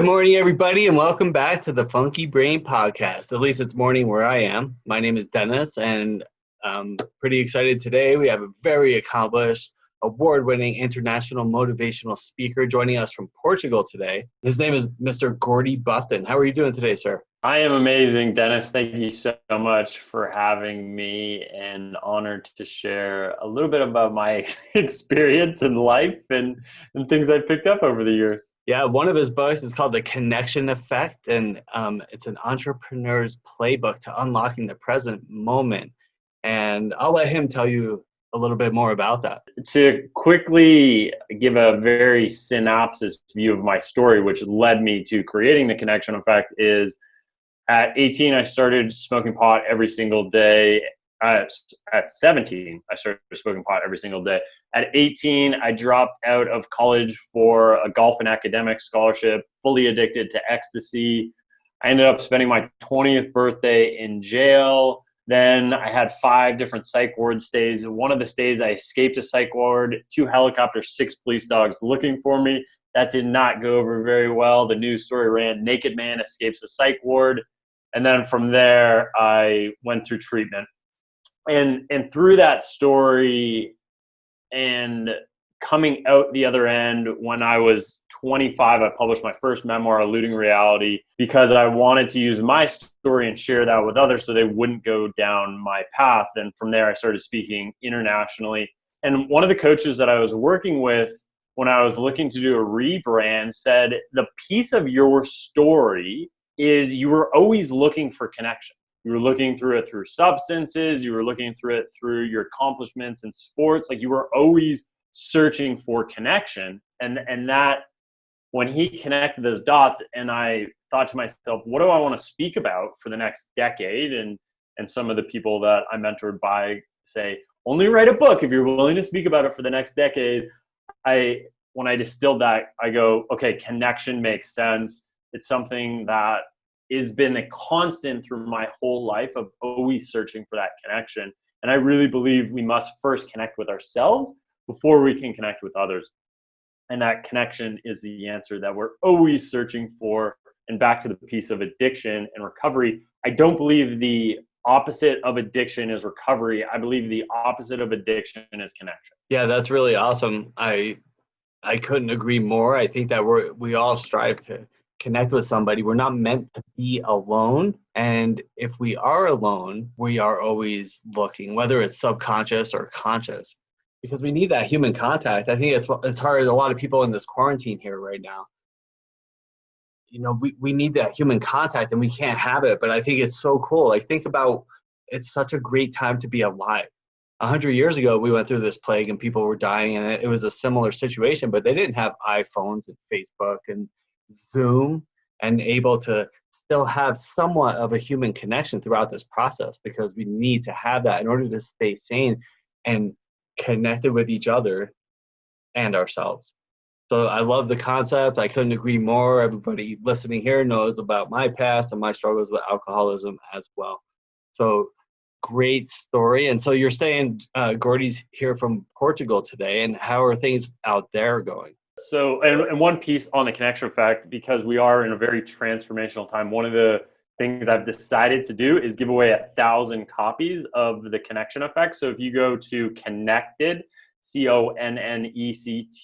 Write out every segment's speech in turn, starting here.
morning, everybody, and welcome back to the Funky Brain Podcast. At least it's morning where I am. My name is Dennis, and I'm pretty excited today. We have a very accomplished, award-winning international motivational speaker joining us from Portugal today. His name is Mr. Gordie Bufton. How are you doing today, sir? I am amazing, Dennis. Thank you so much for having me, and honored to share a little bit about my experience in life and things I picked up over the years. Yeah, one of his books is called The Connection Effect, and it's an entrepreneur's playbook to unlocking the present moment. And I'll let him tell you a little bit more about that. To quickly give a very synopsis view of my story, which led me to creating The Connection Effect, is at 18, I started smoking pot every single day. At 17, I started smoking pot every single day. At 18, I dropped out of college for a golf and academic scholarship, fully addicted to ecstasy. I ended up spending my 20th birthday in jail. Then I had 5 different psych ward stays. One of the stays, I escaped a psych ward, 2 helicopters, 6 police dogs looking for me. That did not go over very well. The news story ran, naked man escapes a psych ward. And then from there, I went through treatment. And through that story and coming out the other end, when I was 25, I published my first memoir, Eluding Reality, because I wanted to use my story and share that with others so they wouldn't go down my path. And from there, I started speaking internationally. And one of the coaches that I was working with when I was looking to do a rebrand said, the piece of your story is you were always looking for connection. You were looking through it through substances. You were looking through it through your accomplishments in sports. Like, you were always searching for connection. And that, when he connected those dots, and I thought to myself, what do I want to speak about for the next decade? And some of the people that I mentored by say, only write a book if you're willing to speak about it for the next decade. When I distilled that, I go, okay, connection makes sense. It's something that has been a constant through my whole life of always searching for that connection. And I really believe we must first connect with ourselves before we can connect with others. And that connection is the answer that we're always searching for. And back to the piece of addiction and recovery, I don't believe the opposite of addiction is recovery. I believe the opposite of addiction is connection. Yeah, that's really awesome. I couldn't agree more. I think that we all strive to connect with somebody. We're not meant to be alone. And if we are alone, we are always looking, whether it's subconscious or conscious, because we need that human contact. I think it's hard. A lot of people in this quarantine here right now, we need that human contact and we can't have it. But I think it's so cool. Like, think about, it's such a great time to be alive. 100 years ago, we went through this plague and people were dying, and it was a similar situation, but they didn't have iPhones and Facebook and Zoom, and able to still have somewhat of a human connection throughout this process, because we need to have that in order to stay sane and connected with each other and ourselves. So I love the concept. I couldn't agree more. Everybody listening here knows about my past and my struggles with alcoholism as well. So great story. And so you're staying, Gordie's here from Portugal today, and how are things out there going? So, and one piece on the connection effect, because we are in a very transformational time, one of the things I've decided to do is give away 1,000 copies of the connection effect. So if you go to Connected, CONNECTED,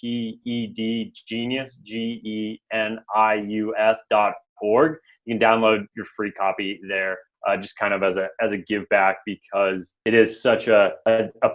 Genius, GENIUS.org, you can download your free copy there. Just kind of as a give back, because it is such a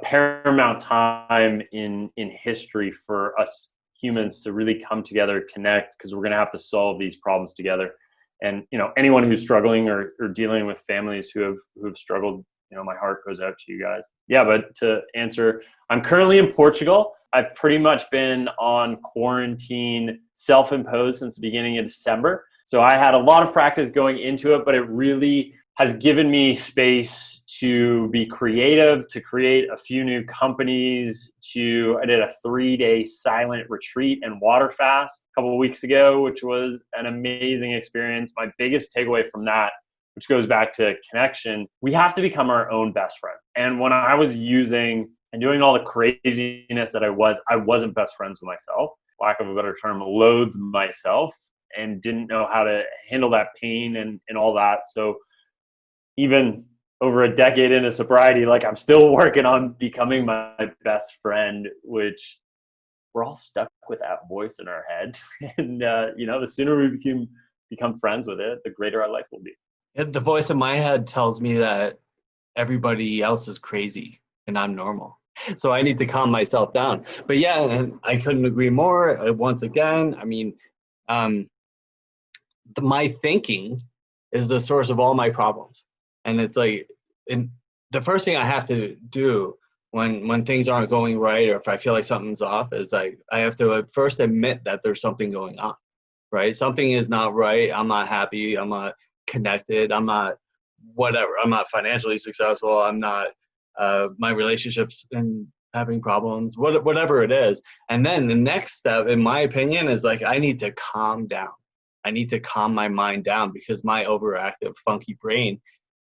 paramount time in history for us humans to really come together, connect, because we're going to have to solve these problems together. And anyone who's struggling or dealing with families who have struggled, my heart goes out to you guys. Yeah, but to answer, I'm currently in Portugal. I've pretty much been on quarantine, self-imposed, since the beginning of December. So I had a lot of practice going into it, but it really has given me space to be creative, to create a few new companies. I did a 3-day silent retreat and water fast a couple of weeks ago, which was an amazing experience. My biggest takeaway from that, which goes back to connection, we have to become our own best friend. And when I was using and doing all the craziness that I wasn't best friends with myself, lack of a better term, loathed myself. and didn't know how to handle that pain and all that. So even over a decade into sobriety, like I'm still working on becoming my best friend, which we're all stuck with that voice in our head. And, the sooner we become friends with it, the greater our life will be. The voice in my head tells me that everybody else is crazy and I'm normal. So I need to calm myself down. But yeah, and I couldn't agree more. Once again, I mean, my thinking is the source of all my problems. And it's like, and the first thing I have to do when things aren't going right, or if I feel like something's off, is I have to first admit that there's something going on, right? Something is not right. I'm not happy. I'm not connected. I'm not whatever. I'm not financially successful. I'm not, my relationships and having problems, whatever it is. And then the next step, in my opinion, is like, I need to calm down. I need to calm my mind down, because my overactive, funky brain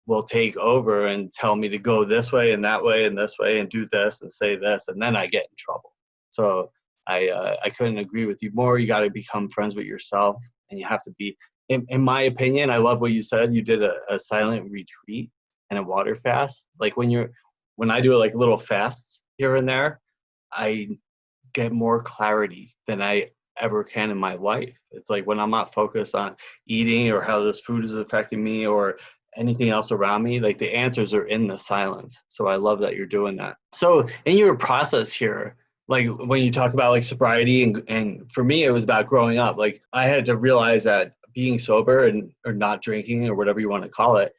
will take over and tell me to go this way and that way and this way and do this and say this, and then I get in trouble. So I couldn't agree with you more. You got to become friends with yourself, and you have to be, in my opinion, I love what you said. You did a silent retreat and a water fast. Like when I do like little fasts here and there, I get more clarity than I ever can in my life. It's like when I'm not focused on eating or how this food is affecting me or anything else around me, like the answers are in the silence. So I love that you're doing that. So in your process here, like when you talk about like sobriety, and for me, it was about growing up. Like I had to realize that being sober or not drinking or whatever you want to call it,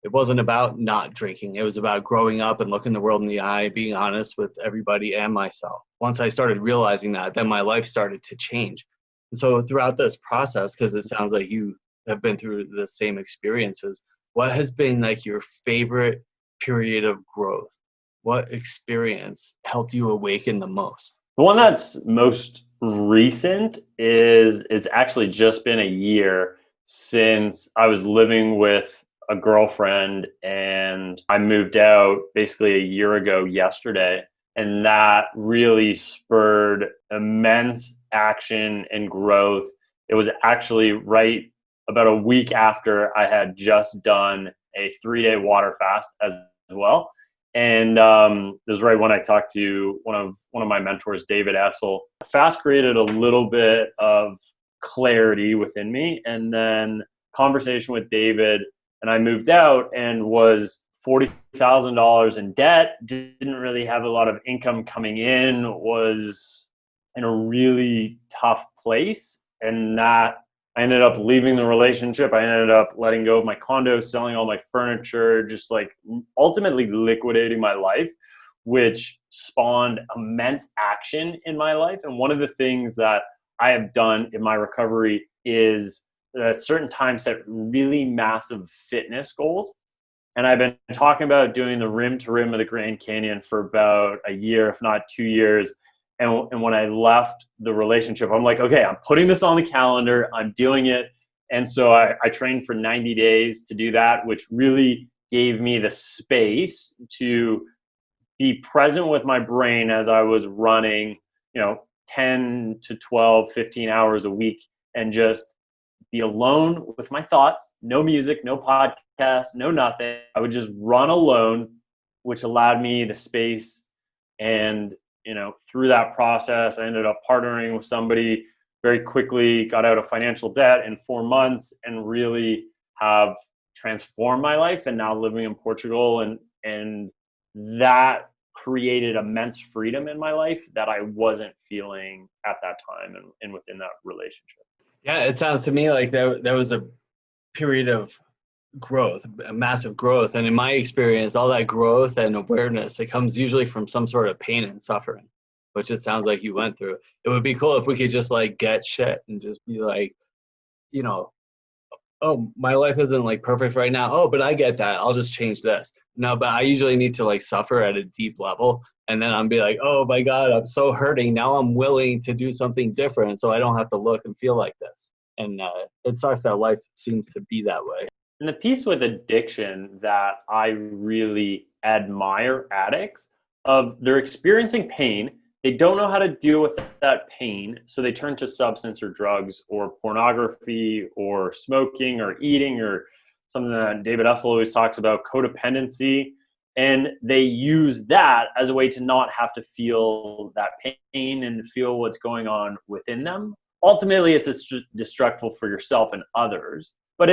it wasn't about not drinking. It was about growing up and looking the world in the eye, being honest with everybody and myself. Once I started realizing that, then my life started to change. And so throughout this process, because it sounds like you have been through the same experiences, what has been like your favorite period of growth? What experience helped you awaken the most? The one that's most recent is it's actually just been a year since I was living with a girlfriend, and I moved out basically a year ago yesterday. And that really spurred immense action and growth. It was actually right about a week after I had just done a 3-day water fast as well. And it was right when I talked to one of my mentors, David Essel. The fast created a little bit of clarity within me, and then conversation with David, and I moved out and was $40,000 in debt, didn't really have a lot of income coming in, was in a really tough place. And that I ended up leaving the relationship. I ended up letting go of my condo, selling all my furniture, just like ultimately liquidating my life, which spawned immense action in my life. And one of the things that I have done in my recovery is at certain times set really massive fitness goals. And I've been talking about doing the rim to rim of the Grand Canyon for about a year, if not 2 years. And when I left the relationship, I'm like, okay, I'm putting this on the calendar. I'm doing it. And so I trained for 90 days to do that, which really gave me the space to be present with my brain as I was running, 10 to 12, 15 hours a week, and just be alone with my thoughts, no music, no podcast, no nothing. I would just run alone, which allowed me the space. And, through that process, I ended up partnering with somebody very quickly, got out of financial debt in 4 months, and really have transformed my life, and now living in Portugal. And that created immense freedom in my life that I wasn't feeling at that time and within that relationship. Yeah, it sounds to me like there was a period of growth, a massive growth. And in my experience, all that growth and awareness, it comes usually from some sort of pain and suffering, which it sounds like you went through. It would be cool if we could just like get shit and just be like, oh, my life isn't like perfect right now. Oh, but I get that. I'll just change this. No, but I usually need to like suffer at a deep level. And then I'm be like, oh my God, I'm so hurting. Now I'm willing to do something different so I don't have to look and feel like this. And it sucks that life seems to be that way. And the piece with addiction that I really admire addicts of, they're experiencing pain. they don't know how to deal with that pain, so they turn to substance or drugs or pornography or smoking or eating, or something that David Essel always talks about, codependency. And they use that as a way to not have to feel that pain and feel what's going on within them. Ultimately, it's destructive for yourself and others. But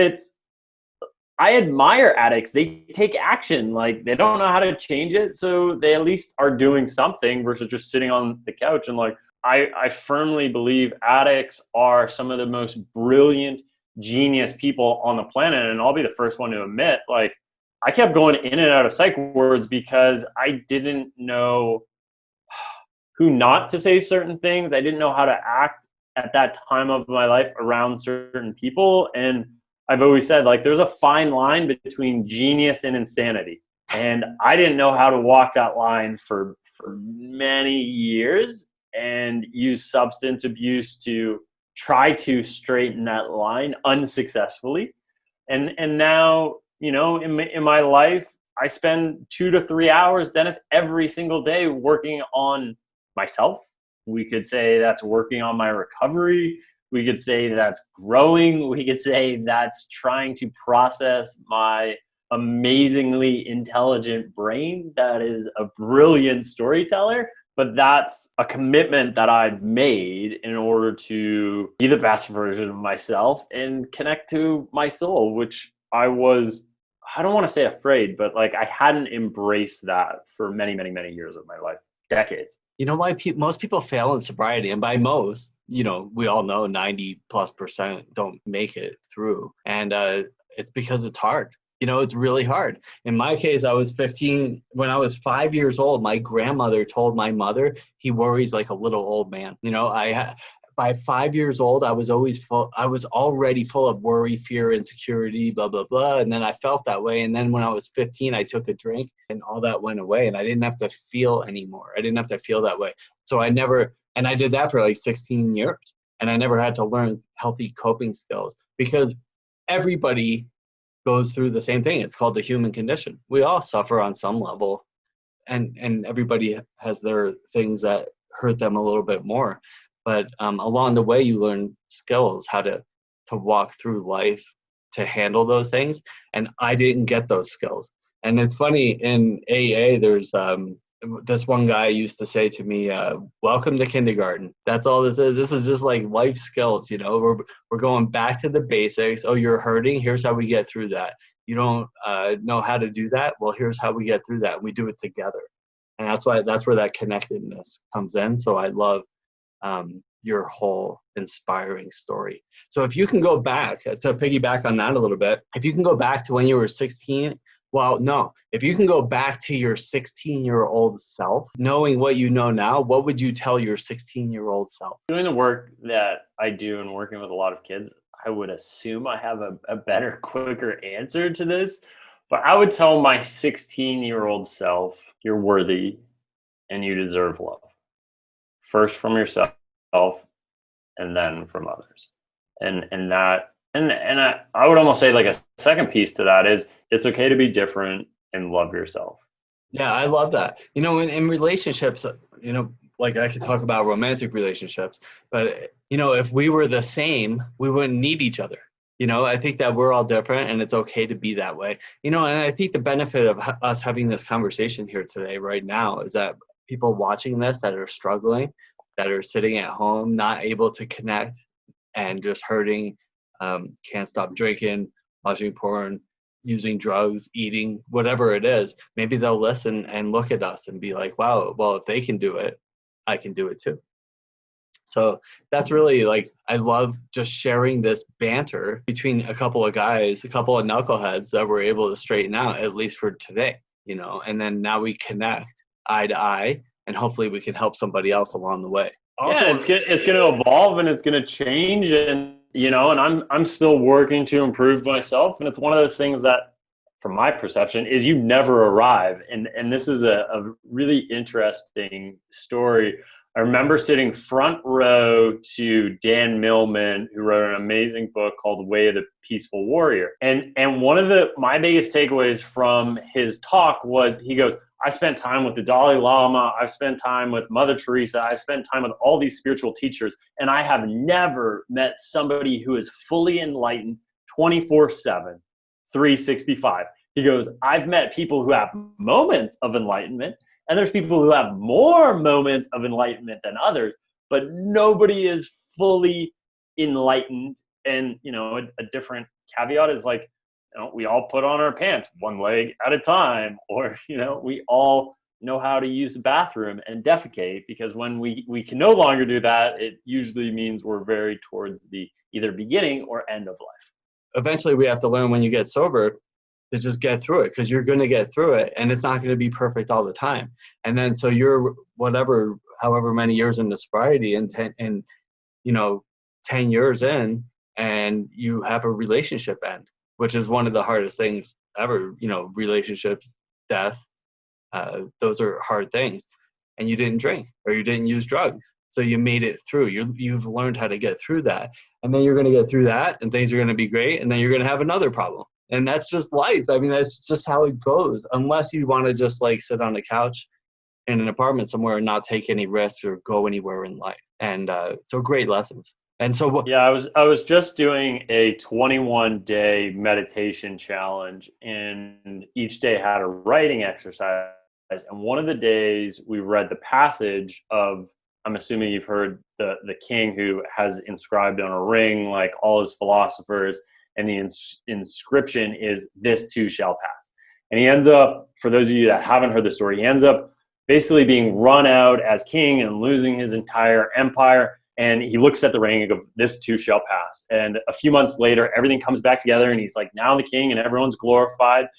I admire addicts. They take action. Like, they don't know how to change it, so they at least are doing something versus just sitting on the couch. And like, I firmly believe addicts are some of the most brilliant, genius people on the planet. And I'll be the first one to admit, like, I kept going in and out of psych wards because I didn't know who not to say certain things. I didn't know how to act at that time of my life around certain people. And I've always said, like, there's a fine line between genius and insanity. And I didn't know how to walk that line for many years, and use substance abuse to try to straighten that line unsuccessfully. And now, you know, in my life, I spend 2 to 3 hours, Dennis, every single day working on myself. We could say that's working on my recovery. We could say that's growing. We could say that's trying to process my amazingly intelligent brain that is a brilliant storyteller. But that's a commitment that I've made in order to be the best version of myself and connect to my soul, which I don't want to say afraid, but like, I hadn't embraced that for many, many, many years of my life, decades. You know why most people fail in sobriety? And by most, you know, we all know 90+% don't make it through. And it's because it's hard. You know, it's really hard. In my case, I was 15. When I was 5 years old, my grandmother told my mother, he worries like a little old man. You know, by 5 years old, I was already full of worry, fear, insecurity, blah, blah, blah. And then I felt that way. And then when I was 15, I took a drink and all that went away. And I didn't have to feel anymore. I didn't have to feel that way. So I did that for like 16 years. And I never had to learn healthy coping skills, because everybody goes through the same thing. It's called the human condition. We all suffer on some level, and everybody has their things that hurt them a little bit more. But along the way, you learn skills, how to walk through life, to handle those things. And I didn't get those skills. And it's funny, in AA, there's this one guy used to say to me, welcome to kindergarten. That's all this is. This is just like life skills, you know. We're going back to the basics. Oh, you're hurting? Here's how we get through that. You don't know how to do that? Well, here's how we get through that. We do it together. And that's where that connectedness comes in. So I love your whole inspiring story. So if you can go back, to piggyback on that a little bit, if you can go back to when you were 16, if you can go back to your 16-year-old self, knowing what you know now, what would you tell your 16-year-old self? Doing the work that I do and working with a lot of kids, I would assume I have a better, quicker answer to this. But I would tell my 16-year-old self, you're worthy and you deserve love. First from yourself, and then from others. And I would almost say, like, a second piece to that is, it's okay to be different and love yourself. Yeah, I love that. You know, in relationships, you know, like, I could talk about romantic relationships, but, you know, if we were the same, we wouldn't need each other. You know, I think that we're all different, and it's okay to be that way. You know, and I think the benefit of us having this conversation here today, right now, is that people watching this that are struggling, that are sitting at home, not able to connect, and just hurting, can't stop drinking, watching porn, using drugs, eating, whatever it is, maybe they'll listen and look at us and be like, wow, well, if they can do it, I can do it too. So that's really, like, I love just sharing this banter between a couple of guys, a couple of knuckleheads that were able to straighten out, at least for today, you know, and then now we connect eye to eye, and hopefully we can help somebody else along the way. Also, it's going to evolve and it's going to change, and, you know, and I'm still working to improve myself. And it's one of those things that, from my perception, is you never arrive. And this is a really interesting story. I remember sitting front row to Dan Millman, who wrote an amazing book called Way of the Peaceful Warrior. And one of my biggest takeaways from his talk was, he goes, I spent time with the Dalai Lama. I've spent time with Mother Teresa. I've spent time with all these spiritual teachers, and I have never met somebody who is fully enlightened 24/7, 365. He goes, I've met people who have moments of enlightenment, and there's people who have more moments of enlightenment than others, but nobody is fully enlightened. And, a different caveat is like, we all put on our pants one leg at a time, or, we all know how to use the bathroom and defecate, because when we can no longer do that, it usually means we're very towards the either beginning or end of life. Eventually we have to learn when you get sober to just get through it, because you're going to get through it, and it's not going to be perfect all the time. And then so you're however many years into sobriety, and 10 years in, and you have a relationship end, which is one of the hardest things ever. Relationships, death, those are hard things. And you didn't drink, or you didn't use drugs, so you made it through. You've learned how to get through that, and then you're going to get through that, and things are going to be great, and then you're going to have another problem. And that's just life. I mean, that's just how it goes, unless you want to just like sit on a couch in an apartment somewhere and not take any risks or go anywhere in life. And so great lessons. And so yeah, I was just doing a 21-day meditation challenge, and each day had a writing exercise. And one of the days we read the passage of, I'm assuming you've heard the king who has inscribed on a ring like all his philosophers, and the inscription is, "This too shall pass." And he ends up, for those of you that haven't heard the story, he ends up basically being run out as king and losing his entire empire. And he looks at the ring and goes, "This too shall pass." And a few months later, everything comes back together, and he's like now the king, and everyone's glorified.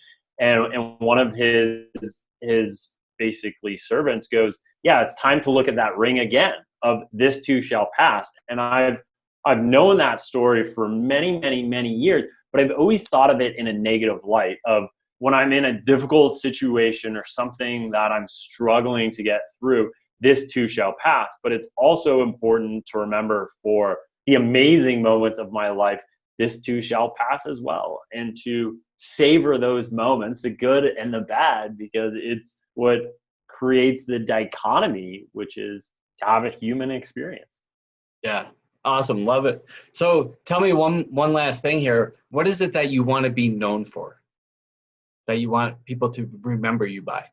And one of his basically servants goes, "Yeah, it's time to look at that ring again of this too shall pass." And I've known that story for many, many, many years, but I've always thought of it in a negative light of when I'm in a difficult situation or something that I'm struggling to get through, this too shall pass. But it's also important to remember for the amazing moments of my life, this too shall pass as well. And to savor those moments, the good and the bad, because it's what creates the dichotomy, which is to have a human experience. Yeah. Awesome. Love it. So tell me one last thing here. What is it that you want to be known for? That you want people to remember you by?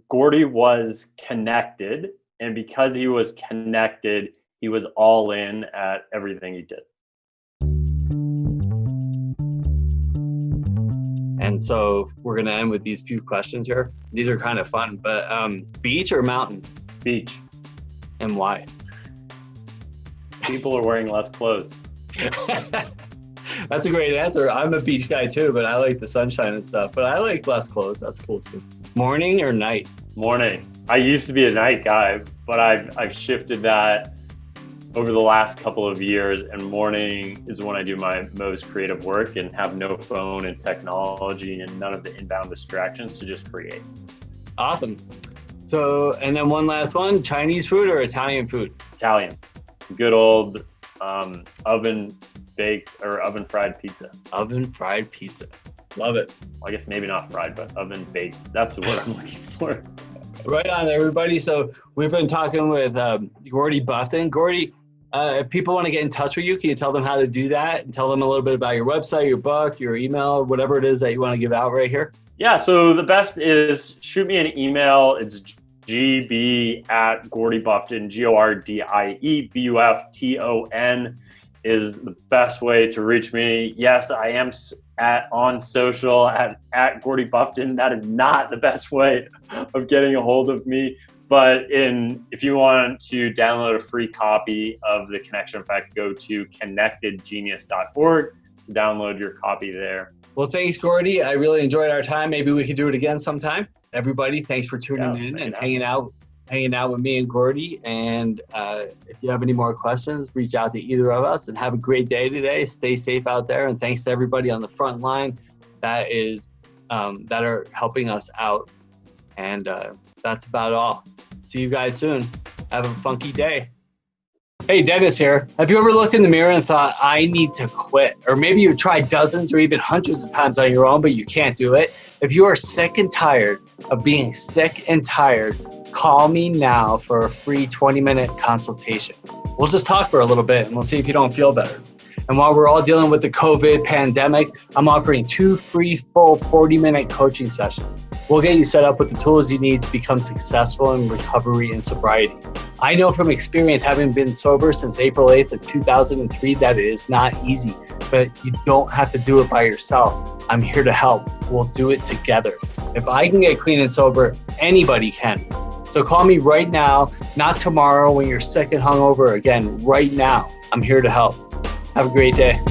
Gordie was connected, and because he was connected, he was all in at everything he did. And so we're going to end with these few questions here. These are kind of fun, but beach or mountain? Beach. And why? People are wearing less clothes. That's a great answer. I'm a beach guy too, but I like the sunshine and stuff. But I like less clothes. That's cool too. Morning or night? Morning. I used to be a night guy, but I've shifted that over the last couple of years, and morning is when I do my most creative work and have no phone and technology and none of the inbound distractions to just create. Awesome. So, and then one last one, Chinese food or Italian food? Italian. Good old oven baked or oven fried pizza. Oven fried pizza. Love it. Well, I guess maybe not fried, but oven baked. That's the word I'm looking for. Right on, everybody. So we've been talking with Gordie Bufton. Gordie, if people want to get in touch with you, can you tell them how to do that and tell them a little bit about your website, your book, your email, whatever it is that you want to give out right here? Yeah, so the best is shoot me an email. It's gb@GordieBufton, GordieBufton is the best way to reach me. Yes, I am on social at Gordie Bufton. That is not the best way of getting a hold of me. But if you want to download a free copy of The Connection Effect, go to connectedgenius.org to download your copy there. Well, thanks, Gordie. I really enjoyed our time. Maybe we could do it again sometime. Everybody, thanks for tuning in and hanging out with me and Gordie. And if you have any more questions, reach out to either of us, and have a great day today. Stay safe out there. And thanks to everybody on the front line that are helping us out. And that's about all. See you guys soon. Have a funky day. Hey, Dennis here. Have you ever looked in the mirror and thought, I need to quit? Or maybe you've tried dozens or even hundreds of times on your own, but you can't do it. If you are sick and tired of being sick and tired, call me now for a free 20-minute consultation. We'll just talk for a little bit and we'll see if you don't feel better. And while we're all dealing with the COVID pandemic, I'm offering 2 free full 40-minute coaching sessions. We'll get you set up with the tools you need to become successful in recovery and sobriety. I know from experience, having been sober since April 8th of 2003, that it is not easy, but you don't have to do it by yourself. I'm here to help. We'll do it together. If I can get clean and sober, anybody can. So call me right now, not tomorrow when you're sick and hungover. Again, right now. I'm here to help. Have a great day.